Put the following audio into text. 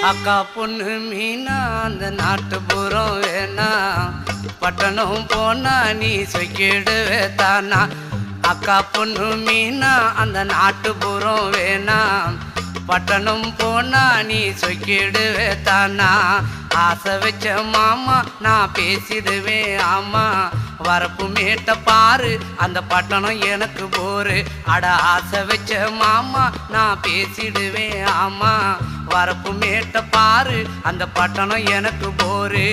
அக்கா பொண்ணு மீனா அந்த நாட்டுப்புறம் வேணா பட்டணம் போனா நீ சொக்கிடுவே தானா அக்கா பொண்ணு மீனா அந்த நாட்டுப்புறம் வேணா பட்டணம் போனா நீ சொக்கிடுவே தானா ஆசை வச்ச மாமா நான் பேசிடுவேன் ஆமா வரப்பு மேட்ட பாரு அந்த பட்டணம் எனக்கு போரு அட ஆசை வச்ச மாமா நான் பேசிடுவேன் ஆமா வரப்பு மேட்ட பாரு அந்த பட்டணம் எனக்கு போரு